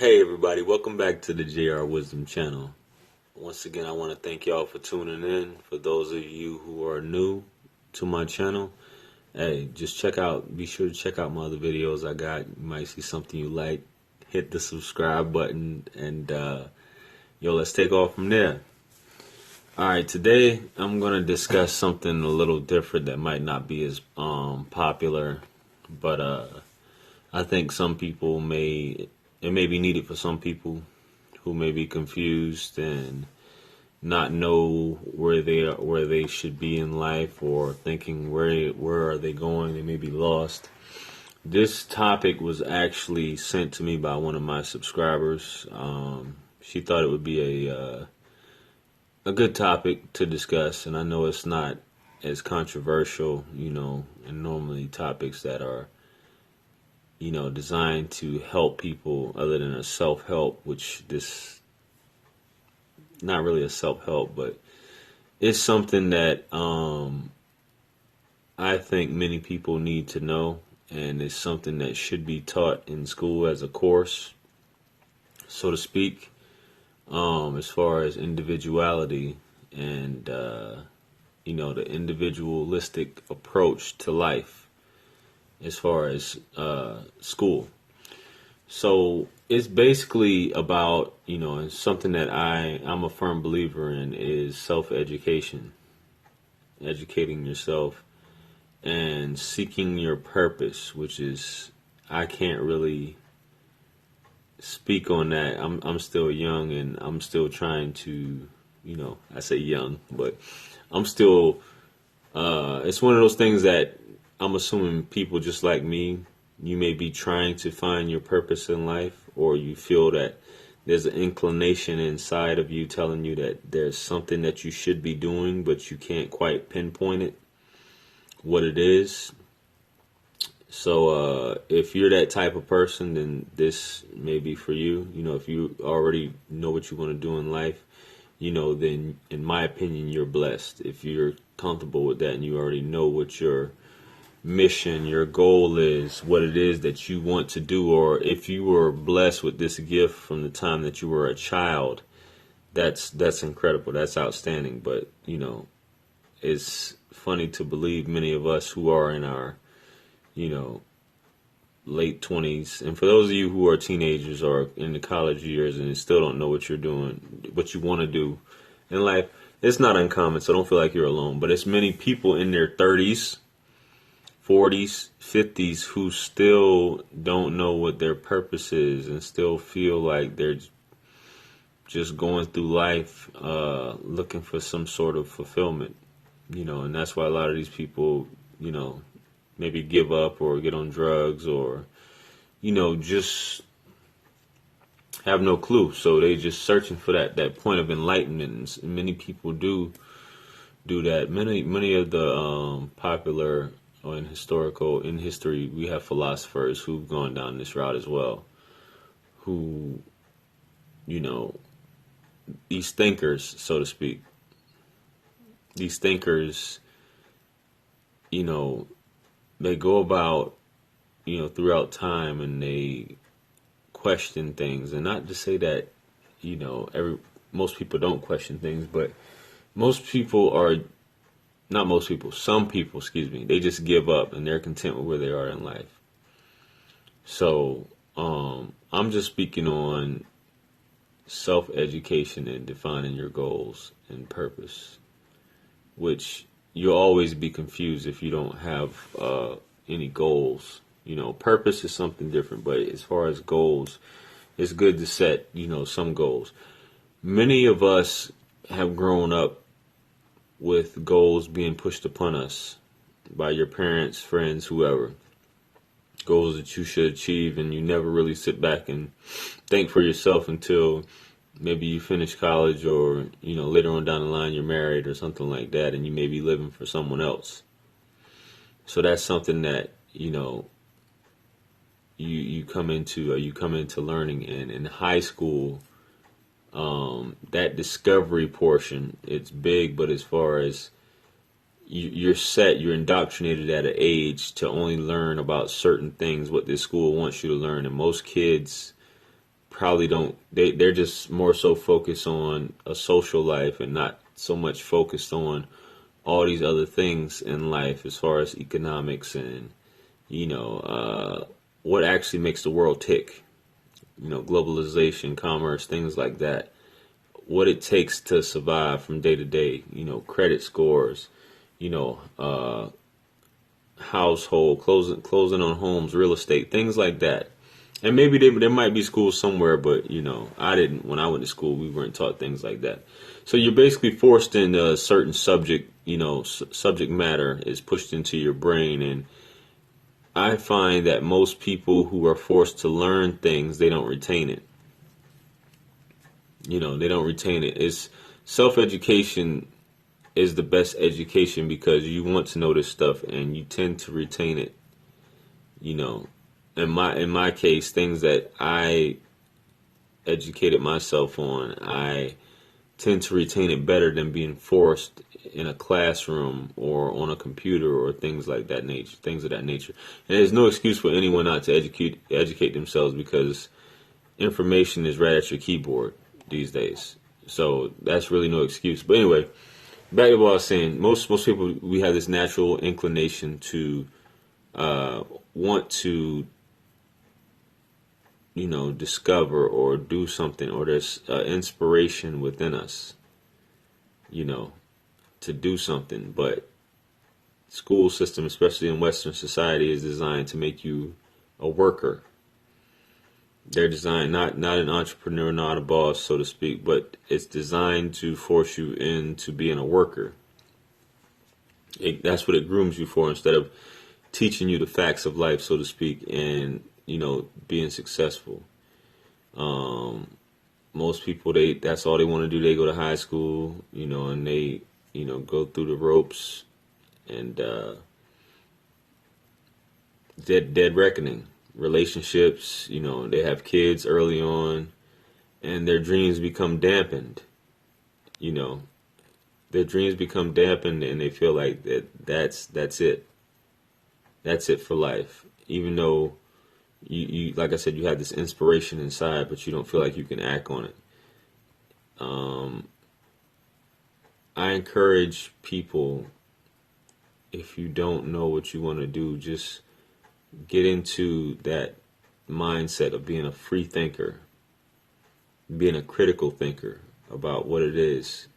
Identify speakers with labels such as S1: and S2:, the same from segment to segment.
S1: Hey everybody, welcome back to the JR Wisdom channel. Once again, I want to thank y'all for tuning in. For those of you who are new to my channel, hey, be sure to check out my other videos I got. You might see something you like. Hit the subscribe button and let's take off from there. Alright, today I'm going to discuss something a little different that might not be as popular, but I think it may be needed for some people who may be confused and not know where they should be in life, or thinking where are they going. They may be lost. This topic was actually sent to me by one of my subscribers. She thought it would be a good topic to discuss, and I know it's not as controversial, and normally topics that are designed to help people other than a self-help, which this not really a self-help, but it's something that I think many people need to know, and it's something that should be taught in school as a course, so to speak, as far as individuality and the individualistic approach to life as far as school. So it's basically about, and something that I'm a firm believer in is self-education, educating yourself and seeking your purpose, which is, I can't really speak on that. I'm still young, and I'm still trying to, I say young, but I'm still, it's one of those things that I'm assuming people just like me, you may be trying to find your purpose in life, or you feel that there's an inclination inside of you telling you that there's something that you should be doing, but you can't quite pinpoint it, what it is. So if you're that type of person, then this may be for you. If you already know what you want to do in life, then in my opinion, you're blessed. If you're comfortable with that and you already know what your mission, your goal is, what it is that you want to do, or if you were blessed with this gift from the time that you were a child, that's incredible. That's outstanding. But it's funny to believe many of us who are in our late 20s, and for those of you who are teenagers or in the college years and still don't know what you're doing, what you want to do in life, it's not uncommon, so don't feel like you're alone. But it's many people in their 30s, 40s, 50s who still don't know what their purpose is and still feel like they're just going through life looking for some sort of fulfillment, and that's why a lot of these people, maybe give up or get on drugs, or, just have no clue. So they just searching for that point of enlightenment. And many people do that. Many of the popular or in history, we have philosophers who've gone down this route as well, who, these thinkers, so to speak, they go about, throughout time, and they question things. And not to say that, most people don't question things, but some people, they just give up and they're content with where they are in life. So, I'm just speaking on self-education and defining your goals and purpose, which you'll always be confused if you don't have any goals. Purpose is something different, but as far as goals, it's good to set, some goals. Many of us have grown up with goals being pushed upon us by your parents, friends, whoever. Goals that you should achieve, and you never really sit back and think for yourself until maybe you finish college, or, later on down the line you're married or something like that, and you may be living for someone else. So that's something that, you come into learning in high school. That discovery portion, it's big, but as far as you're indoctrinated at an age to only learn about certain things, what this school wants you to learn. And most kids probably don't, they're just more so focused on a social life and not so much focused on all these other things in life as far as economics and, what actually makes the world tick. Globalization, commerce, things like that. What it takes to survive from day to day, credit scores, you know, uh, household, closing on homes, real estate, things like that. And maybe there might be schools somewhere, but I didn't. When I went to school, we weren't taught things like that. So you're basically forced into a certain subject. Subject matter is pushed into your brain, and I find that most people who are forced to learn things, they don't retain it. They don't retain it. It's self-education is the best education because you want to know this stuff and you tend to retain it. You know, in my case, things that I educated myself on, I tend to retain it better than being forced in a classroom or on a computer or things like that nature, things of that nature. And there's no excuse for anyone not to educate themselves because information is right at your keyboard these days. So that's really no excuse. But anyway, back to what I was saying. Most people, we have this natural inclination to want to discover or do something, or there's inspiration within us, to do something. But school system, especially in Western society, is designed to make you a worker. They're designed not an entrepreneur, not a boss, so to speak, but it's designed to force you into being a worker. That's what it grooms you for, instead of teaching you the facts of life, so to speak, and being successful. Most people, that's all they want to do. They go to high school, and they go through the ropes, and dead reckoning. Relationships, they have kids early on, and their dreams become dampened. Their dreams become dampened, and they feel like that's it. That's it for life. Even though you like I said, you have this inspiration inside, but you don't feel like you can act on it. I encourage people, if you don't know what you want to do, just get into that mindset of being a free thinker, being a critical thinker about what it is.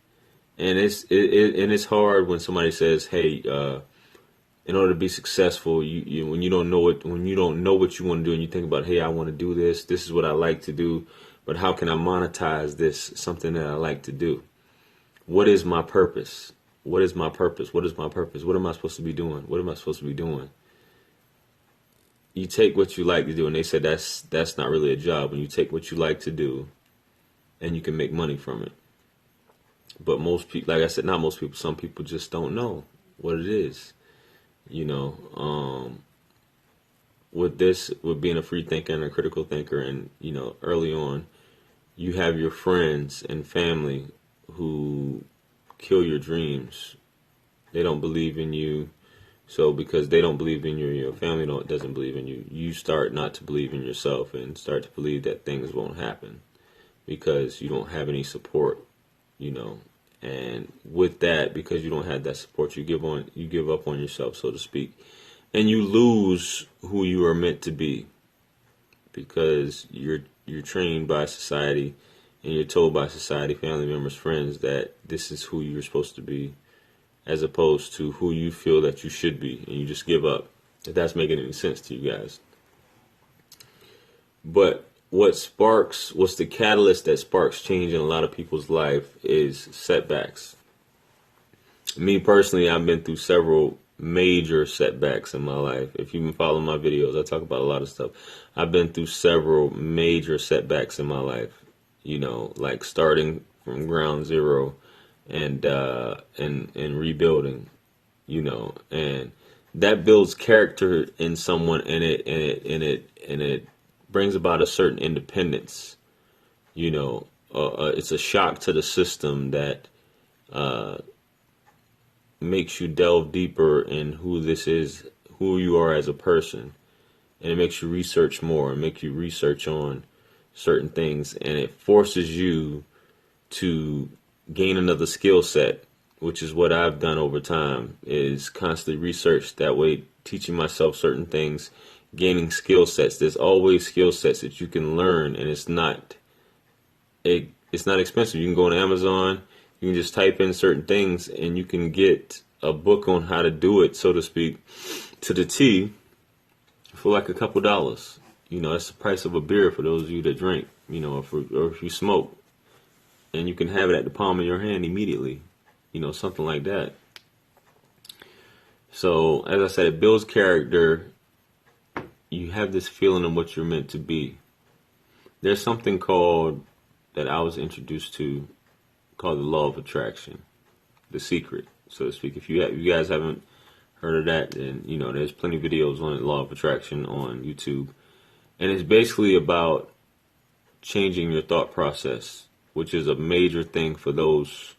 S1: And it's hard when somebody says, "Hey, in order to be successful, when you don't know what you want to do, and you think about, hey, I want to do this. This is what I like to do, but how can I monetize this something that I like to do? What is my purpose? What is my purpose? What is my purpose? What am I supposed to be doing? What am I supposed to be doing?" You take what you like to do, and they said that's not really a job. When you take what you like to do, and you can make money from it. But most people, like I said, not most people, some people just don't know what it is. With being a free thinker and a critical thinker, and early on, you have your friends and family who kill your dreams. They don't believe in you. So because they don't believe in you, your family doesn't believe in you, you start not to believe in yourself and start to believe that things won't happen because you don't have any support, And with that, because you don't have that support, you give up on yourself, so to speak, and you lose who you are meant to be because you're trained by society and you're told by society, family members, friends, that this is who you're supposed to be, as opposed to who you feel that you should be, and you just give up. If that's making any sense to you guys. But what's the catalyst that sparks change in a lot of people's life is setbacks. Me personally, I've been through several major setbacks in my life. If you've been following my videos, I talk about a lot of stuff. I've been through several major setbacks in my life, like starting from ground zero and rebuilding, and that builds character in someone, and it brings about a certain independence. It's a shock to the system that makes you delve deeper in who you are as a person, and it makes you research more and make you research on certain things, and it forces you to gain another skill set, which is what I've done over time, is constantly research, that way teaching myself certain things, gaining skill sets. There's always skill sets that you can learn, and it's not expensive. You can go on Amazon, you can just type in certain things, and you can get a book on how to do it, so to speak, to the T for like a couple dollars. That's the price of a beer for those of you that drink, or if you smoke. And you can have it at the palm of your hand immediately, something like that. So, as I said, it builds character. You have this feeling of what you're meant to be. There's something that I was introduced to called the law of attraction, the secret, so to speak. If you guys haven't heard of that, then, there's plenty of videos on the law of attraction on YouTube. And it's basically about changing your thought process, which is a major thing for those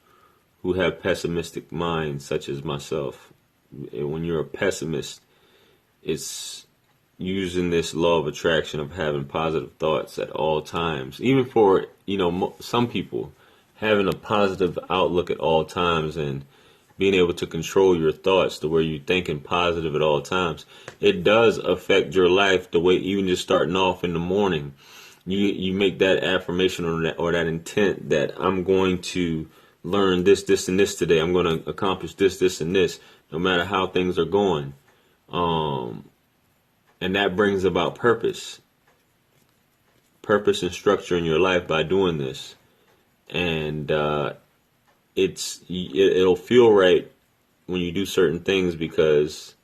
S1: who have pessimistic minds, such as myself. When you're a pessimist, it's using this law of attraction of having positive thoughts at all times. Even for, some people, having a positive outlook at all times and being able to control your thoughts to where you're thinking positive at all times, it does affect your life. The way, even just starting off in the morning, you make that affirmation or that intent that I'm going to learn this, this, and this today. I'm going to accomplish this, this, and this, no matter how things are going. And that brings about purpose and structure in your life by doing this. And it'll feel right when you do certain things, because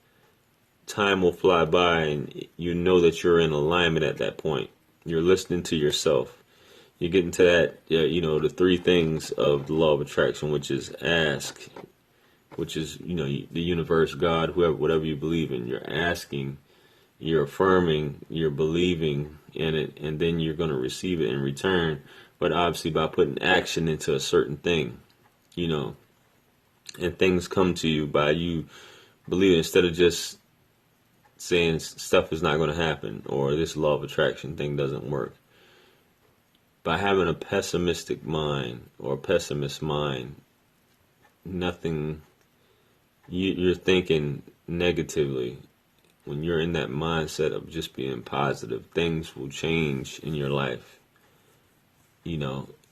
S1: time will fly by and you know that you're in alignment at that point. You're listening to yourself. You get into that, the three things of the law of attraction, which is ask, which is, the universe, God, whoever, whatever you believe in. You're asking, you're affirming, you're believing in it, and then you're going to receive it in return. But obviously by putting action into a certain thing, and things come to you by you believing, instead of just saying stuff is not going to happen or this law of attraction thing doesn't work. By having a pessimistic mind or a pessimist mind, you're thinking negatively. When you're in that mindset of just being positive, things will change in your life.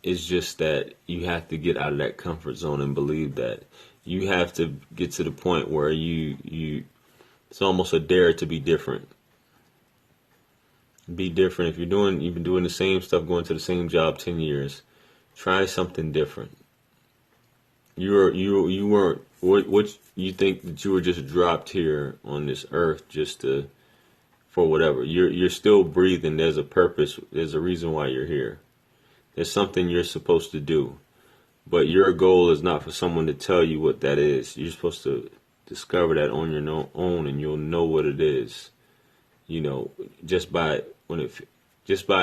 S1: It's just that you have to get out of that comfort zone and believe that. You have to get to the point where it's almost a dare to be different. Be different. If you've been doing the same stuff, going to the same job 10 years, try something different. You weren't, what you think that you were just dropped here on this earth for whatever. You're still breathing. There's a purpose. There's a reason why you're here. There's something you're supposed to do. But your goal is not for someone to tell you what that is. You're supposed to discover that on your own, and you'll know what it is. Just by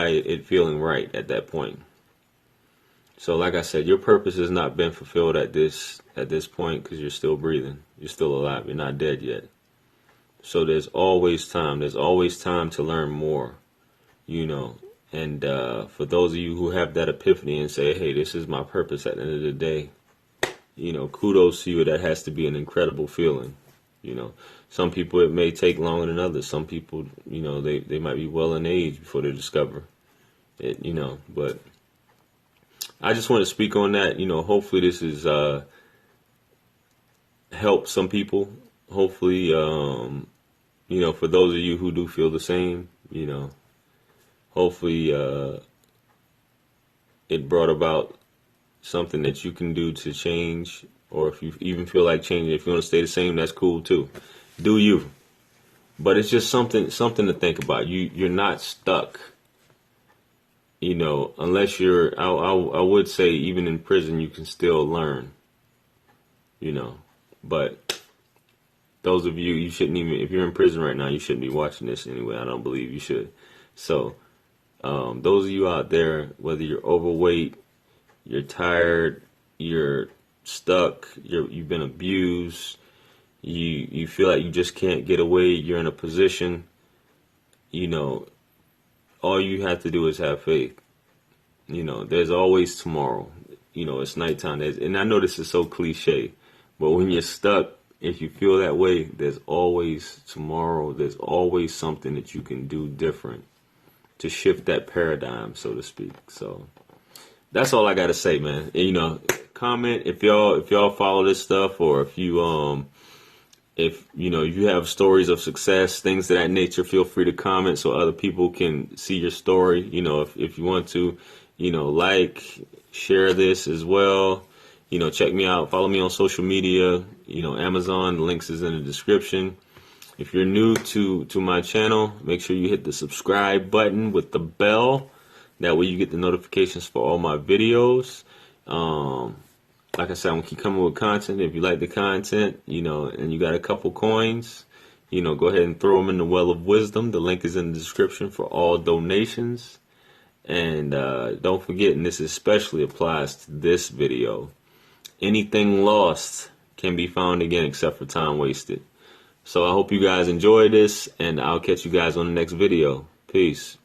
S1: it feeling right at that point. So, like I said, your purpose has not been fulfilled at this point, because you're still breathing. You're still alive. You're not dead yet. So there's always time. There's always time to learn more. And for those of you who have that epiphany and say, hey, this is my purpose at the end of the day, kudos to you. That has to be an incredible feeling. Some people, it may take longer than others. Some people, they might be well in age before they discover it, but I just want to speak on that. Hopefully this is help some people. Hopefully, for those of you who do feel the same, hopefully it brought about something that you can do to change. Or if you even feel like changing, if you want to stay the same, that's cool too. Do you? But it's just something to think about. You're not stuck. Unless you're, I would say even in prison you can still learn. But those of you shouldn't even, if you're in prison right now, you shouldn't be watching this anyway. I don't believe you should. So those of you out there, whether you're overweight, you're tired, you're stuck, you've been abused, you feel like you just can't get away, you're in a position, all you have to do is have faith. there's always tomorrow. It's nighttime. And I know this is so cliche, but when you're stuck, if you feel that way, there's always tomorrow. There's always something that you can do different to shift that paradigm, so to speak. So that's all I got to say, man. Comment if y'all follow this stuff, or if you have stories of success, things of that nature, feel free to comment so other people can see your story. If you want to, like, share this as well. Check me out. Follow me on social media. Amazon. The links is in the description. If you're new to my channel, make sure you hit the subscribe button with the bell. That way you get the notifications for all my videos. Like I said, I'm going to keep coming with content. If you like the content, and you got a couple coins, go ahead and throw them in the well of wisdom. The link is in the description for all donations. And don't forget, and this especially applies to this video, anything lost can be found again except for time wasted. So I hope you guys enjoy this, and I'll catch you guys on the next video. Peace.